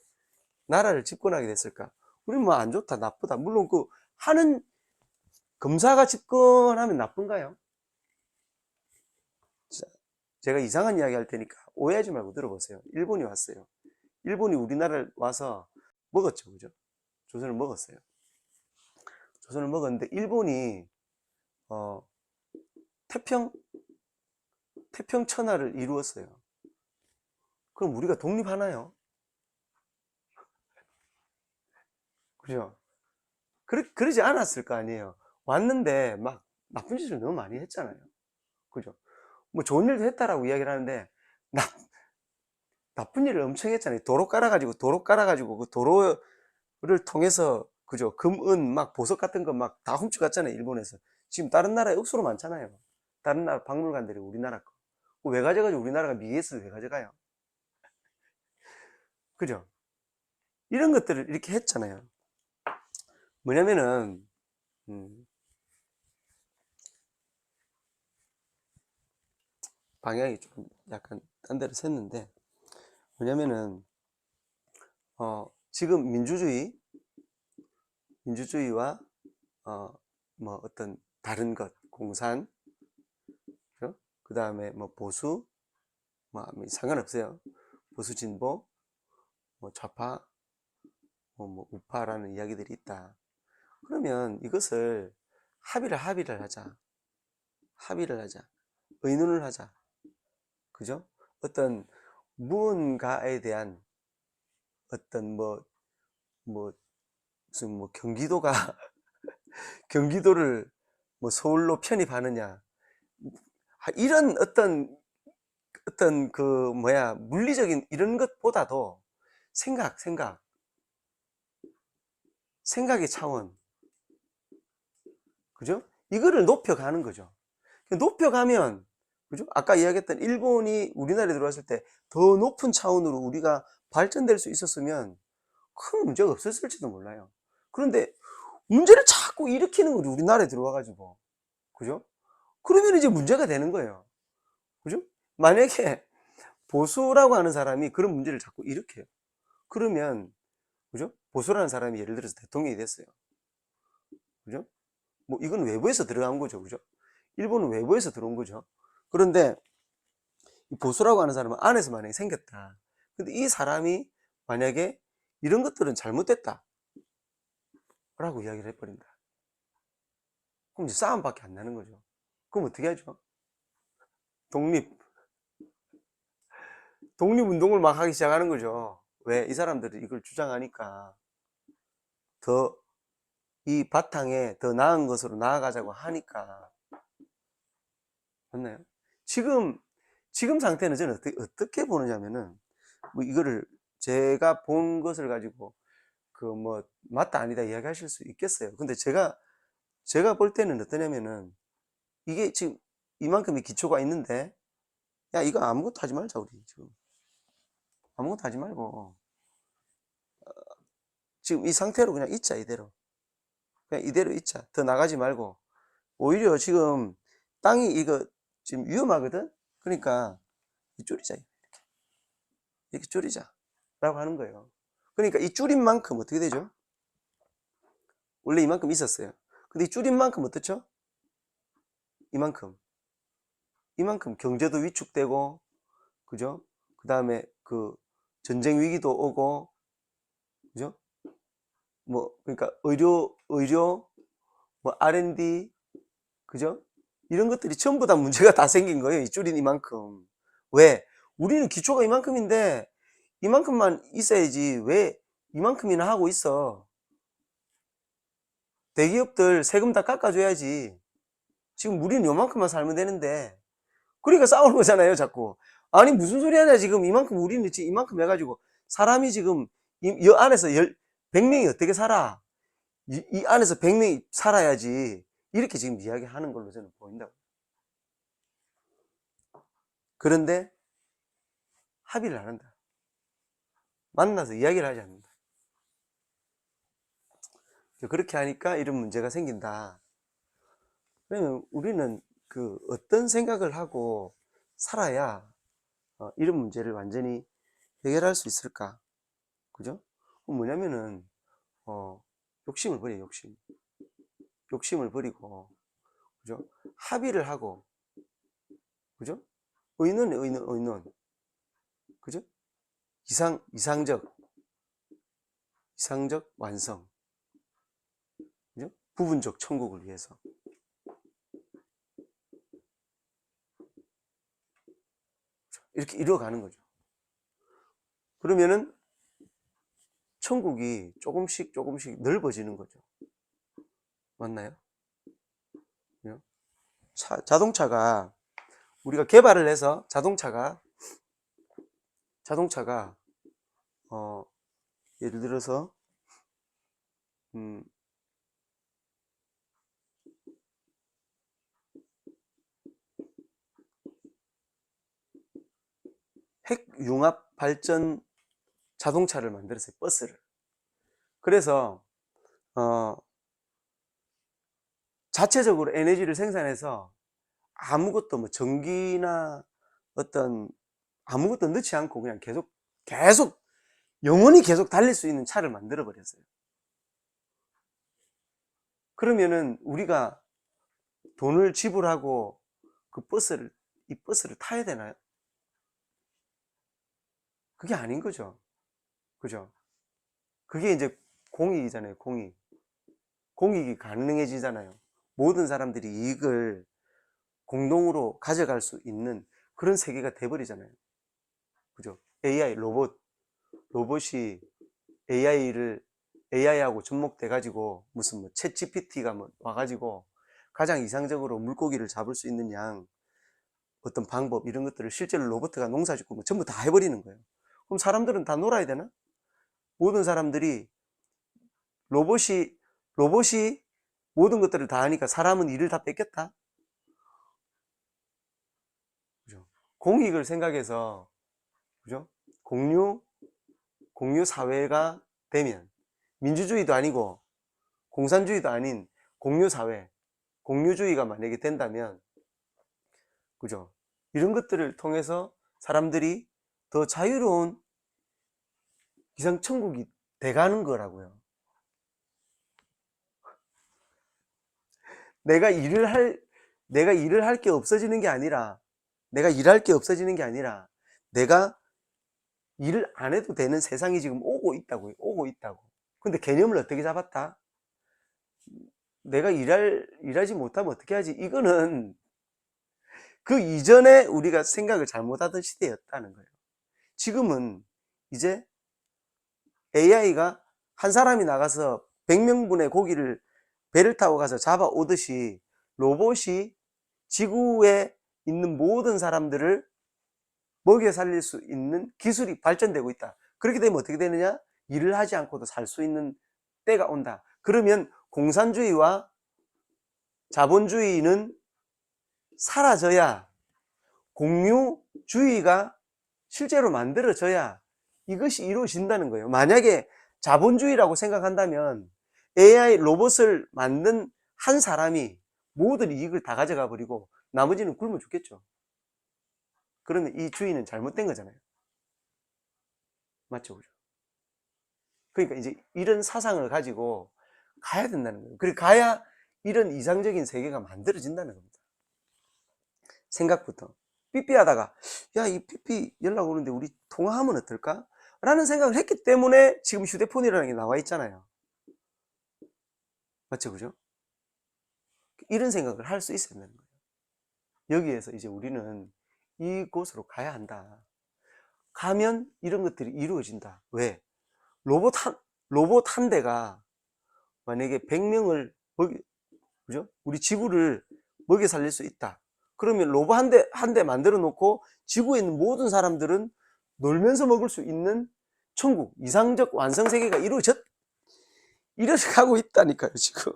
나라를 집권하게 됐을까? 우리 뭐 안 좋다, 나쁘다. 물론 그 하는 검사가 집권하면 나쁜가요? 자, 제가 이상한 이야기 할 테니까 오해하지 말고 들어보세요. 일본이 왔어요. 일본이 우리나라를 와서 먹었죠, 그죠? 조선을 먹었어요. 조선을 먹었는데 일본이 어, 태평천하를 이루었어요. 그럼 우리가 독립하나요? 그죠? 그러지 않았을 거 아니에요. 왔는데 막 나쁜 짓을 너무 많이 했잖아요. 그죠? 뭐 좋은 일도 했다라고 이야기를 하는데 나쁜 일을 엄청 했잖아요. 도로 깔아가지고 그 도로를 통해서 그죠? 금, 은, 막 보석 같은 거 막 다 훔쳐갔잖아요. 일본에서. 지금 다른 나라에 억수로 많잖아요. 다른 나라 박물관들이 우리나라 거. 왜 가져가지고 우리나라가 미개했을 왜 가져가요? 그죠? 이런 것들을 이렇게 했잖아요. 뭐냐면은 방향이 좀 약간 딴 데로 샜는데 뭐냐면은 지금 민주주의와 뭐 어떤 다른 것, 공산, 그 다음에 뭐 보수, 뭐 상관없어요. 보수 진보, 뭐 좌파, 뭐 우파라는 이야기들이 있다. 그러면 이것을 합의를 하자. 의논을 하자. 그죠? 어떤 무언가에 대한 어떤 무슨 경기도가 경기도를 뭐 서울로 편입하느냐, 이런 어떤 그 물리적인 이런 것보다도 생각의 차원, 그죠? 이거를 높여가는 거죠. 높여가면, 그죠? 아까 이야기했던 일본이 우리나라에 들어왔을 때 더 높은 차원으로 우리가 발전될 수 있었으면 큰 문제가 없었을지도 몰라요. 그런데 문제를 자꾸 일으키는 거죠. 우리나라에 들어와가지고. 그죠? 그러면 이제 문제가 되는 거예요. 그죠? 만약에 보수라고 하는 사람이 그런 문제를 자꾸 일으켜요. 그러면, 그죠? 보수라는 사람이 예를 들어서 대통령이 됐어요. 그죠? 뭐 이건 외부에서 들어간 거죠. 그죠? 일본은 외부에서 들어온 거죠. 그런데 이 보수라고 하는 사람은 안에서 만약에 생겼다. 근데 이 사람이 만약에 이런 것들은 잘못됐다. 라고 이야기를 해버린다. 그럼 이제 싸움밖에 안 나는 거죠. 그럼 어떻게 하죠? 독립운동을 막 하기 시작하는 거죠. 왜? 이 사람들이 이걸 주장하니까 더 이 바탕에 더 나은 것으로 나아가자고 하니까. 맞나요? 지금 상태는 저는 어떻게 보느냐면은, 뭐 이거를 제가 본 것을 가지고 그 뭐 맞다 아니다 이야기하실 수 있겠어요. 근데 제가 볼 때는 어떠냐면은 이게 지금 이만큼의 기초가 있는데, 야 이거 아무것도 하지 말자. 우리 지금 아무것도 하지 말고 지금 이 상태로 그냥 있자. 그냥 이대로 있자. 더 나가지 말고. 오히려 지금 땅이 이거 지금 위험하거든. 그러니까 줄이자. 이렇게 줄이자 라고 하는 거예요. 그러니까 이 줄인 만큼 어떻게 되죠? 원래 이만큼 있었어요. 근데 이 줄인 만큼 어떻죠? 이만큼 경제도 위축되고, 그죠? 그 다음에 그 전쟁 위기도 오고, 그죠? 뭐 그러니까 의료 뭐 R&D, 그죠? 이런 것들이 전부 다 문제가 다 생긴 거예요. 이 줄인 이만큼. 왜? 우리는 기초가 이만큼인데 이만큼만 있어야지 왜 이만큼이나 하고 있어. 대기업들 세금 다 깎아줘야지. 지금 우리는 요만큼만 살면 되는데. 그러니까 싸우는 거잖아요, 자꾸. 아니, 무슨 소리 하냐, 지금 이만큼, 우리는 지금 이만큼 해가지고, 사람이 지금, 이 안에서 100명이 어떻게 살아? 이 안에서 100명이 살아야지. 이렇게 지금 이야기하는 걸로 저는 보인다고. 그런데, 합의를 안 한다. 만나서 이야기를 하지 않는다. 그렇게 하니까 이런 문제가 생긴다. 그러면 우리는 그 어떤 생각을 하고 살아야 이런 문제를 완전히 해결할 수 있을까? 그죠? 뭐냐면은 욕심을 버려. 욕심을 버리고, 그죠? 합의를 하고, 그죠? 의논, 그죠? 이상적 완성, 그죠? 부분적 천국을 위해서. 이렇게 이루어가는 거죠. 그러면은 천국이 조금씩 넓어지는 거죠. 맞나요? 자동차가 우리가 개발을 해서 자동차가 예를 들어서 핵융합 발전 자동차를 만들었어요. 버스를. 그래서 자체적으로 에너지를 생산해서 아무것도 뭐 전기나 어떤 아무것도 넣지 않고 그냥 계속 영원히 계속 달릴 수 있는 차를 만들어 버렸어요. 그러면은 우리가 돈을 지불하고 이 버스를 타야 되나요? 그게 아닌 거죠. 그죠? 그게 이제 공익이잖아요. 공익이 가능해지잖아요. 모든 사람들이 이익을 공동으로 가져갈 수 있는 그런 세계가 돼버리잖아요. 그죠? 로봇이 AI하고 접목돼가지고 무슨 뭐 챗 GPT가 뭐 와가지고 가장 이상적으로 물고기를 잡을 수 있는 어떤 방법 이런 것들을 실제로 로봇가 농사 짓고 뭐 전부 다 해버리는 거예요. 그럼 사람들은 다 놀아야 되나? 모든 사람들이 로봇이 모든 것들을 다 하니까 사람은 일을 다 뺏겼다? 그죠? 공익을 생각해서, 그죠? 공유 사회가 되면, 민주주의도 아니고, 공산주의도 아닌 공유 사회, 공유주의가 만약에 된다면, 그죠? 이런 것들을 통해서 사람들이 더 자유로운 기상천국이 돼가는 거라고요. 내가 일을 할 게 없어지는 게 아니라, 내가 일할 게 없어지는 게 아니라, 내가 일을 안 해도 되는 세상이 지금 오고 있다고. 근데 개념을 어떻게 잡았다? 내가 일하지 못하면 어떻게 하지? 이거는 그 이전에 우리가 생각을 잘못하던 시대였다는 거예요. 지금은 이제 AI가 한 사람이 나가서 100명분의 고기를 배를 타고 가서 잡아오듯이 로봇이 지구에 있는 모든 사람들을 먹여 살릴 수 있는 기술이 발전되고 있다. 그렇게 되면 어떻게 되느냐? 일을 하지 않고도 살 수 있는 때가 온다. 그러면 공산주의와 자본주의는 사라져야 공유주의가 실제로 만들어져야 이것이 이루어진다는 거예요. 만약에 자본주의라고 생각한다면 AI 로봇을 만든 한 사람이 모든 이익을 다 가져가 버리고 나머지는 굶어 죽겠죠. 그러면 이 주의는 잘못된 거잖아요. 맞죠? 그죠? 그러니까 이제 이런 사상을 가지고 가야 된다는 거예요. 그리고 가야 이런 이상적인 세계가 만들어진다는 겁니다. 생각부터. 삐삐하다가 야, 이 삐삐 연락 오는데 우리 통화하면 어떨까? 라는 생각을 했기 때문에 지금 휴대폰이라는 게 나와 있잖아요. 맞죠? 그죠? 이런 생각을 할 수 있어야 되는 거예요. 여기에서 이제 우리는 이곳으로 가야 한다. 가면 이런 것들이 이루어진다. 왜? 로봇 한 대가 만약에 100명을 그죠? 우리 지구를 먹여 살릴 수 있다. 그러면 로봇 한 대 만들어 놓고 지구에 있는 모든 사람들은 놀면서 먹을 수 있는 천국, 이상적 완성 세계가 이뤄가고 있다니까요, 지금.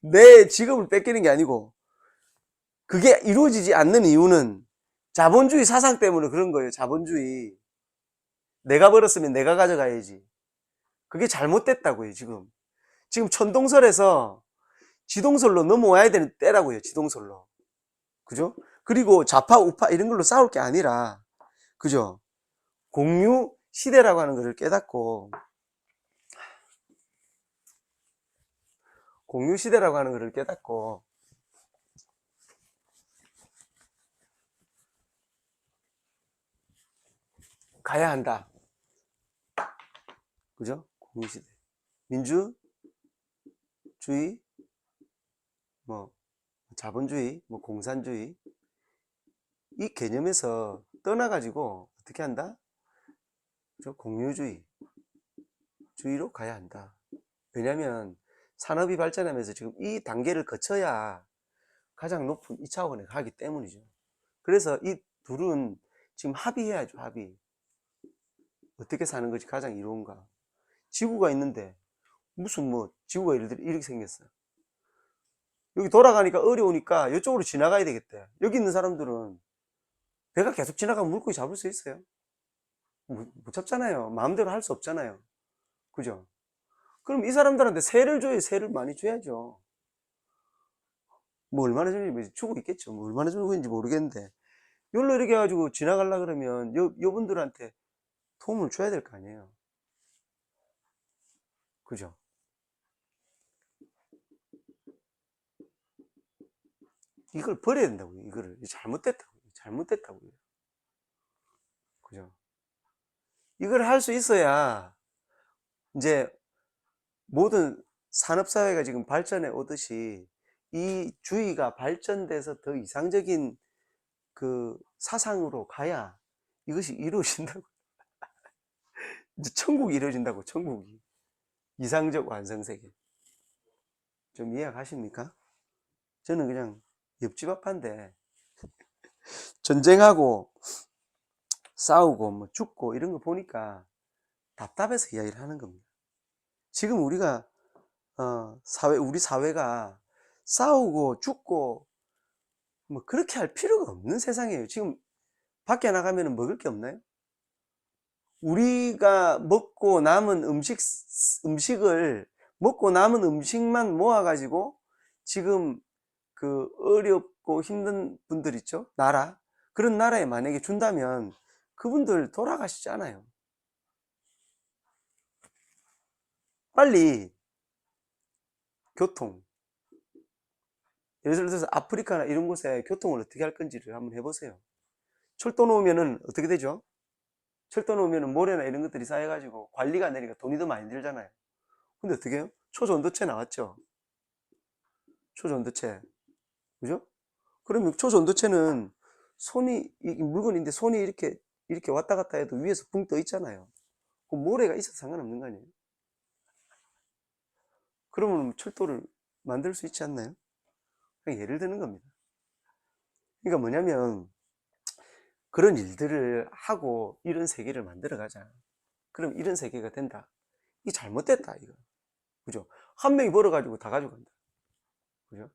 내 직업을 뺏기는 게 아니고, 그게 이루어지지 않는 이유는 자본주의 사상 때문에 그런 거예요, 자본주의. 내가 벌었으면 내가 가져가야지. 그게 잘못됐다고요, 지금. 지금 천동설에서 지동설로 넘어와야 되는 때라고요, 지동설로. 그죠? 그리고 좌파, 우파 이런 걸로 싸울 게 아니라, 그죠? 공유 시대라고 하는 것을 깨닫고, 공유 시대라고 하는 것을 깨닫고, 가야 한다. 그죠? 공유 시대. 민주주의, 뭐, 자본주의, 뭐, 공산주의. 이 개념에서 떠나가지고, 어떻게 한다? 공유주의로 가야 한다. 왜냐면, 산업이 발전하면서 지금 이 단계를 거쳐야 가장 높은 2차원에 가기 때문이죠. 그래서 이 둘은 지금 합의해야죠, 합의. 어떻게 사는 것이 가장 이로운가. 지구가 있는데, 무슨 뭐, 지구가 예를 들어 이렇게 생겼어. 여기 돌아가니까 어려우니까 이쪽으로 지나가야 되겠대. 여기 있는 사람들은 배가 계속 지나가면 물고기 잡을 수 있어요? 못 잡잖아요. 마음대로 할 수 없잖아요. 그죠? 그럼 이 사람들한테 세를 줘야 세를 많이 줘야죠. 뭐 얼마나 주는지 주고 있겠죠. 뭐 얼마나 주고 있는지 모르겠는데. 여기로 이렇게 해가지고 지나가려 그러면 여분들한테 도움을 줘야 될 거 아니에요. 그죠? 이걸 버려야 된다고요. 이거를. 잘못됐다고요. 그죠? 이걸 할 수 있어야 이제 모든 산업사회가 지금 발전해 오듯이 이 주의가 발전돼서 더 이상적인 그 사상으로 가야 이것이 이루어진다고. 이제 천국이 이루어진다고, 천국이. 이상적 완성세계. 좀 이해가십니까? 저는 그냥 옆집 아빠인데 전쟁하고 싸우고 뭐 죽고 이런 거 보니까 답답해서 이야기를 하는 겁니다. 지금 우리가 우리 사회가 싸우고 죽고 뭐 그렇게 할 필요가 없는 세상이에요. 지금 밖에 나가면 먹을 게 없나요? 우리가 먹고 남은 음식을 먹고 남은 음식만 모아가지고 지금 그 어렵고 힘든 분들 있죠? 그런 나라에 만약에 준다면 그분들 돌아가시잖아요. 빨리 교통. 예를 들어서 아프리카나 이런 곳에 교통을 어떻게 할 건지를 한번 해보세요. 철도 놓으면은 어떻게 되죠? 철도 놓으면은 모래나 이런 것들이 쌓여가지고 관리가 안 되니까 돈이 더 많이 들잖아요. 근데 어떻게 해요? 초전도체 나왔죠? 초전도체. 그죠? 그러면 초전도체는 이 물건인데 손이 이렇게 왔다 갔다 해도 위에서 붕 떠 있잖아요. 그 모래가 있어도 상관없는 거 아니에요? 그러면 철도를 만들 수 있지 않나요? 그냥 예를 드는 겁니다. 그러니까 뭐냐면 그런 일들을 하고 이런 세계를 만들어 가자. 그럼 이런 세계가 된다. 이 잘못됐다 이거. 그죠? 한 명이 벌어가지고 다 가져간다. 그죠?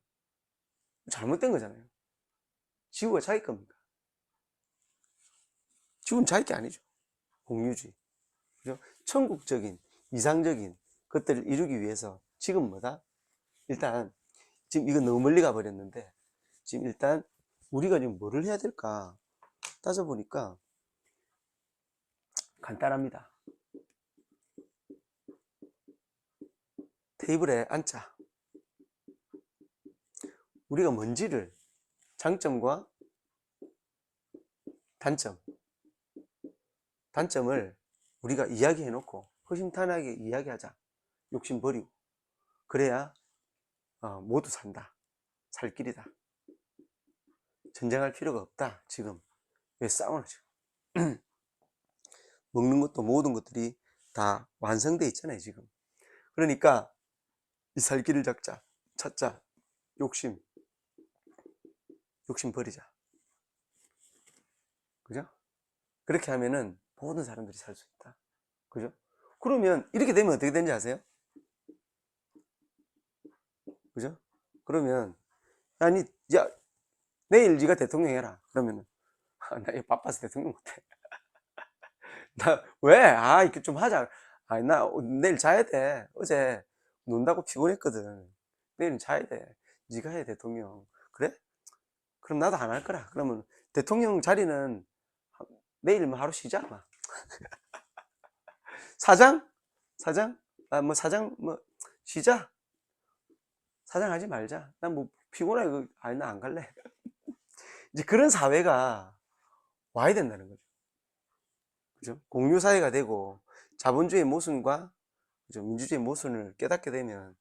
잘못된 거잖아요. 지구가 자기 겁니까? 지구는 자기 게 아니죠. 공유주의. 그죠? 천국적인, 이상적인 것들을 이루기 위해서 지금 뭐다? 일단, 지금 이거 너무 멀리 가버렸는데, 지금 일단 우리가 지금 뭐를 해야 될까 따져보니까 간단합니다. 테이블에 앉자. 우리가 뭔지를, 장점과 단점을 우리가 이야기해 놓고 허심탄회하게 이야기하자. 욕심 버리고. 그래야 모두 산다. 살 길이다. 전쟁할 필요가 없다. 지금 왜 싸우나 지금. 먹는 것도 모든 것들이 다 완성돼 있잖아요 지금. 그러니까 이 살 길을 찾자. 욕심 버리자. 그죠? 그렇게 하면은 모든 사람들이 살 수 있다. 그죠? 그러면 이렇게 되면 어떻게 되는지 아세요? 그죠? 그러면 아니 야 내일 네가 대통령 해라. 그러면은 나 이거 바빠서 대통령 못해. 나 왜? 이렇게 좀 하자. 나 내일 자야 돼. 어제 논다고 피곤했거든. 내일은 자야 돼. 네가 해 대통령. 그래? 그럼 나도 안 할 거라. 그러면 대통령 자리는 내일만 하루 쉬자. 막. 사장? 사장? 사장 쉬자. 사장 하지 말자. 난 뭐 피곤해. 나 안 갈래. 이제 그런 사회가 와야 된다는 거죠. 그죠? 공유사회가 되고 자본주의 모순과 그죠? 민주주의 모순을 깨닫게 되면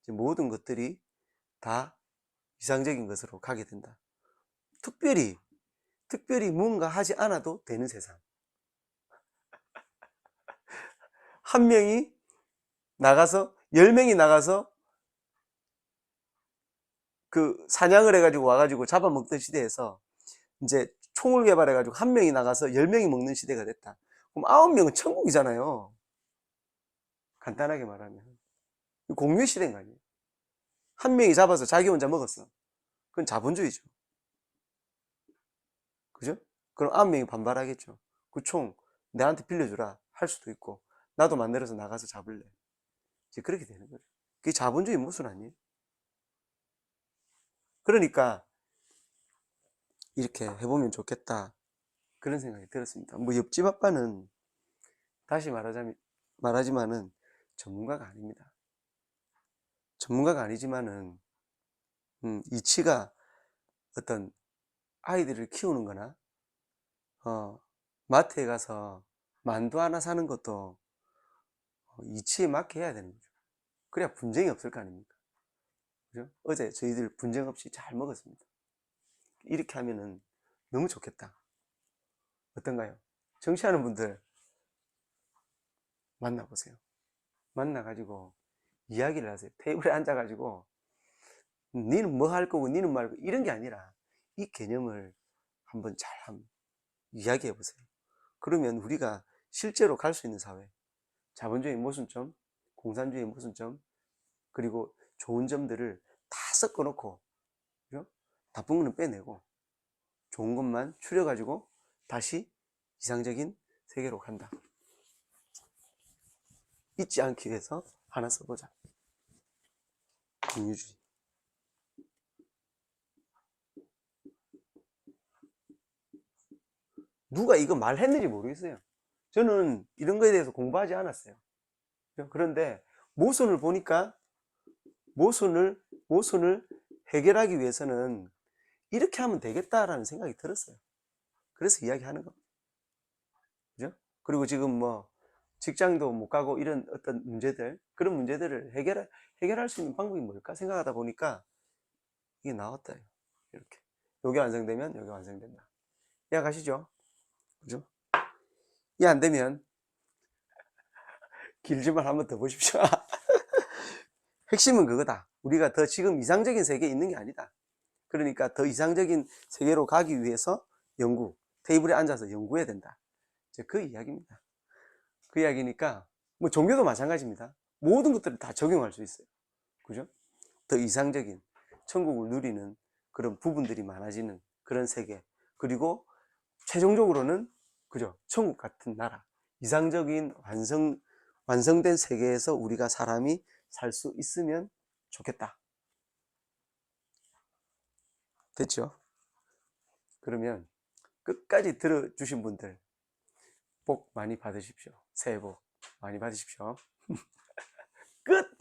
이제 모든 것들이 다 이상적인 것으로 가게 된다. 특별히 뭔가 하지 않아도 되는 세상. 한 명이 나가서 10명이 나가서 그 사냥을 해가지고 와가지고 잡아먹던 시대에서 이제 총을 개발해가지고 한 명이 나가서 10명이 먹는 시대가 됐다. 그럼 9명은 천국이잖아요. 간단하게 말하면 공유 시대인 거 아니에요. 한 명이 잡아서 자기 혼자 먹었어. 그건 자본주의죠. 그죠? 그럼 9명이 반발하겠죠. 그 총 내한테 빌려주라 할 수도 있고 나도 만들어서 나가서 잡을래. 이제 그렇게 되는 거죠. 그게 자본주의 모순 아니에요? 그러니까 이렇게 해보면 좋겠다 그런 생각이 들었습니다. 뭐 옆집 아빠는 다시 말하지만은 전문가가 아닙니다. 전문가가 아니지만은 이치가 어떤 아이들을 키우는 거나 마트에 가서 만두 하나 사는 것도 이치에 맞게 해야 되는 거죠. 그래야 분쟁이 없을 거 아닙니까? 그죠? 어제 저희들 분쟁 없이 잘 먹었습니다. 이렇게 하면은 너무 좋겠다. 어떤가요? 정치하는 분들 만나보세요. 만나가지고 이야기를 하세요. 테이블에 앉아가지고 니는 뭐 할 거고 니는 말고 이런 게 아니라 이 개념을 한번 이야기해 보세요. 그러면 우리가 실제로 갈 수 있는 사회, 자본주의 모순점, 공산주의 모순점, 그리고 좋은 점들을 다 섞어 놓고 나쁜 거는 빼내고 좋은 것만 추려가지고 다시 이상적인 세계로 간다. 잊지 않기 위해서 하나 써보자. 공유주의. 누가 이거 말했는지 모르겠어요. 저는 이런 거에 대해서 공부하지 않았어요. 그런데 모순을 보니까 모순을 해결하기 위해서는 이렇게 하면 되겠다라는 생각이 들었어요. 그래서 이야기하는 겁니다. 그죠? 그리고 지금 뭐 직장도 못 가고 이런 어떤 문제들, 그런 문제들을 해결할 수 있는 방법이 뭘까 생각하다 보니까 이게 나왔다. 이렇게. 요게 완성되면 요게 완성된다. 이해가시죠? 그죠? 이해 안 되면 길지만 한번 더 보십시오. 핵심은 그거다. 우리가 더 지금 이상적인 세계에 있는 게 아니다. 그러니까 더 이상적인 세계로 가기 위해서 테이블에 앉아서 연구해야 된다. 이제 그 이야기입니다. 그 이야기니까 뭐 종교도 마찬가지입니다. 모든 것들을 다 적용할 수 있어요. 그죠? 더 이상적인 천국을 누리는 그런 부분들이 많아지는 그런 세계. 그리고 최종적으로는 그죠? 천국 같은 나라. 이상적인 완성된 세계에서 우리가 사람이 살 수 있으면 좋겠다. 됐죠? 그러면 끝까지 들어주신 분들 복 많이 받으십시오. 새해 복 많이 받으십시오. 끝!